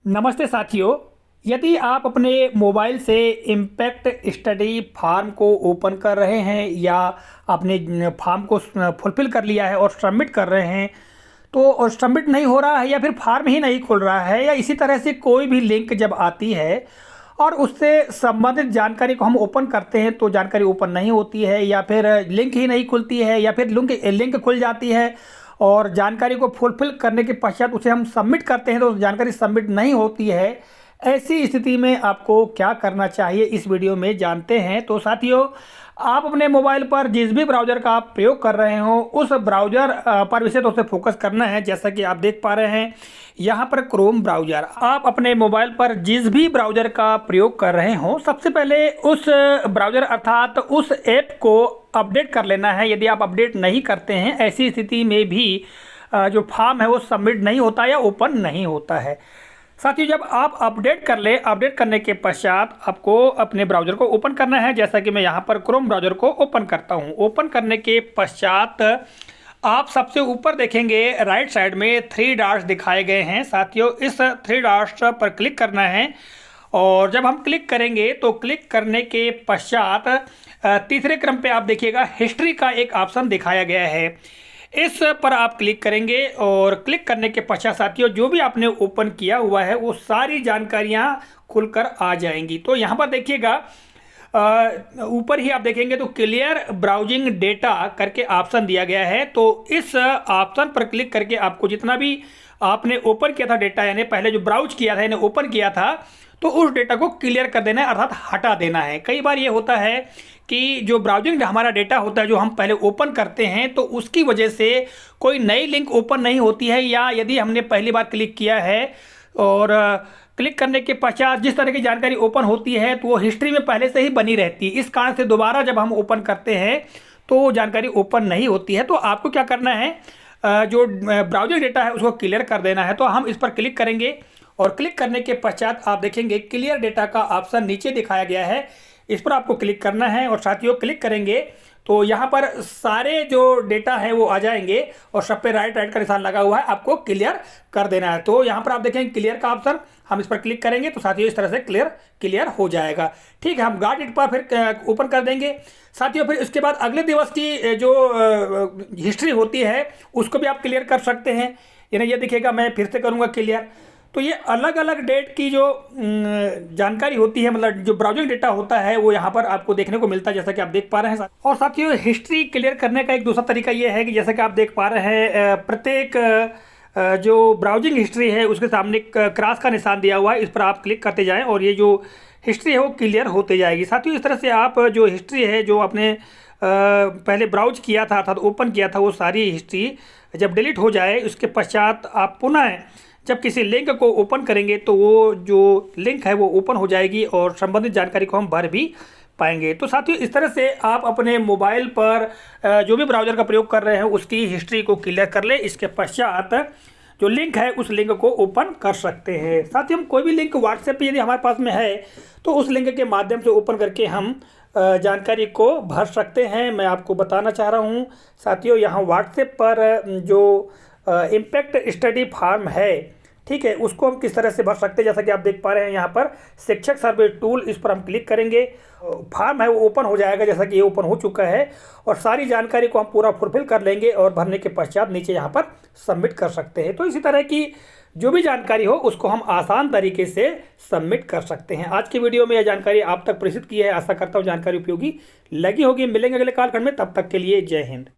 नमस्ते साथियों। यदि आप अपने मोबाइल से इम्पैक्ट स्टडी फॉर्म को ओपन कर रहे हैं या आपने फॉर्म को फुलफिल कर लिया है और सबमिट कर रहे हैं तो और सबमिट नहीं हो रहा है या फिर फॉर्म ही नहीं खुल रहा है या इसी तरह से कोई भी लिंक जब आती है और उससे संबंधित जानकारी को हम ओपन करते हैं तो जानकारी ओपन नहीं होती है या फिर लिंक ही नहीं खुलती है या फिर लिंक खुल जाती है और जानकारी को फुलफिल करने के पश्चात उसे हम सबमिट करते हैं तो जानकारी सबमिट नहीं होती है। ऐसी स्थिति में आपको क्या करना चाहिए इस वीडियो में जानते हैं। तो साथियों, आप अपने मोबाइल पर जिस भी ब्राउज़र का आप प्रयोग कर रहे हो उस ब्राउज़र पर विशेष तौर से फोकस करना है। जैसा कि आप देख पा रहे हैं यहाँ पर क्रोम ब्राउज़र, आप अपने मोबाइल पर जिस भी ब्राउज़र का प्रयोग कर रहे हो सबसे पहले उस ब्राउज़र अर्थात उस ऐप को अपडेट कर लेना है। यदि आप अपडेट नहीं करते हैं ऐसी स्थिति में भी जो फॉर्म है वो सबमिट नहीं होता या ओपन नहीं होता है। साथियों, जब आप अपडेट कर ले, अपडेट करने के पश्चात आपको अपने ब्राउज़र को ओपन करना है। जैसा कि मैं यहाँ पर क्रोम ब्राउज़र को ओपन करता हूँ। ओपन करने के पश्चात आप सबसे ऊपर देखेंगे राइट साइड में 3 डॉट्स दिखाए गए हैं। साथियों, इस 3 डॉट्स पर क्लिक करना है और जब हम क्लिक करेंगे तो क्लिक करने के पश्चात तीसरे क्रम पे आप देखिएगा हिस्ट्री का एक ऑप्शन दिखाया गया है। इस पर आप क्लिक करेंगे और क्लिक करने के पश्चात साथियों जो भी आपने ओपन किया हुआ है वो सारी जानकारियां खुलकर आ जाएंगी। तो यहाँ पर देखिएगा ऊपर ही आप देखेंगे तो क्लियर ब्राउजिंग डेटा करके ऑप्शन दिया गया है। तो इस ऑप्शन पर क्लिक करके आपको जितना भी आपने ओपन किया था डेटा, यानी पहले जो ब्राउज किया था यानी ओपन किया था, तो उस डेटा को क्लियर कर देना है अर्थात हटा देना है। कई बार ये होता है कि जो ब्राउजिंग हमारा डेटा होता है जो हम पहले ओपन करते हैं तो उसकी वजह से कोई नई लिंक ओपन नहीं होती है, या यदि हमने पहली बार क्लिक किया है और क्लिक करने के पश्चात जिस तरह की जानकारी ओपन होती है तो वो हिस्ट्री में पहले से ही बनी रहती है। इस कारण से दोबारा जब हम ओपन करते हैं तो जानकारी ओपन नहीं होती है। तो आपको क्या करना है, जो ब्राउजिंग डेटा है उसको क्लियर कर देना है। तो हम इस पर क्लिक करेंगे और क्लिक करने के पश्चात आप देखेंगे क्लियर डेटा का ऑप्शन नीचे दिखाया गया है। इस पर आपको क्लिक करना है और साथियों क्लिक करेंगे तो यहाँ पर सारे जो डेटा है वो आ जाएंगे और सब पे राइट का निशान लगा हुआ है, आपको क्लियर कर देना है। तो यहाँ पर आप देखेंगे क्लियर का ऑप्शन, हम इस पर क्लिक करेंगे तो साथियों इस तरह से क्लियर हो जाएगा। ठीक है, हम गॉट इट पर फिर ओपन कर देंगे। साथियों फिर इसके बाद अगले दिवस की जो हिस्ट्री होती है उसको भी आप क्लियर कर सकते हैं। यानी ये देखिएगा, मैं फिर से करूँगा क्लियर। तो ये अलग अलग डेट की जो जानकारी होती है, मतलब जो ब्राउजिंग डेटा होता है वो यहाँ पर आपको देखने को मिलता है, जैसा कि आप देख पा रहे हैं। और साथियों हिस्ट्री क्लियर करने का एक दूसरा तरीका ये है कि जैसा कि आप देख पा रहे हैं प्रत्येक जो ब्राउजिंग हिस्ट्री है उसके सामने क्रॉस का निशान दिया हुआ है, इस पर आप क्लिक करते जाएँ और ये जो हिस्ट्री है वो क्लियर होते जाएगी। साथियों इस तरह से आप जो हिस्ट्री है जो आपने पहले ब्राउज किया था अर्थात ओपन किया था वो सारी हिस्ट्री जब डिलीट हो जाए उसके पश्चात आप पुनः जब किसी लिंक को ओपन करेंगे तो वो जो लिंक है वो ओपन हो जाएगी और संबंधित जानकारी को हम भर भी पाएंगे। तो साथियों इस तरह से आप अपने मोबाइल पर जो भी ब्राउज़र का प्रयोग कर रहे हैं उसकी हिस्ट्री को क्लियर कर ले। इसके पश्चात जो लिंक है उस लिंक को ओपन कर सकते हैं। साथियों हम कोई भी लिंक व्हाट्सएप पे यदि हमारे पास में है तो उस लिंक के माध्यम से ओपन करके हम जानकारी को भर सकते हैं। मैं आपको बताना चाह रहा हूँ साथियों, यहाँ व्हाट्सएप पर जो इम्पैक्ट स्टडी फॉर्म है, ठीक है, उसको हम किस तरह से भर सकते हैं। जैसा कि आप देख पा रहे हैं यहाँ पर शिक्षक सर्वे टूल, इस पर हम क्लिक करेंगे, फॉर्म है वो ओपन हो जाएगा जैसा कि ये ओपन हो चुका है और सारी जानकारी को हम पूरा फुलफिल कर लेंगे और भरने के पश्चात नीचे यहाँ पर सबमिट कर सकते हैं। तो इसी तरह की जो भी जानकारी हो उसको हम आसान तरीके से सबमिट कर सकते हैं। आज की वीडियो में यह जानकारी आप तक प्रेषित की है। आशा करता हूँ जानकारी उपयोगी लगी होगी। मिलेंगे अगले कालखंड में, तब तक के लिए जय हिंद।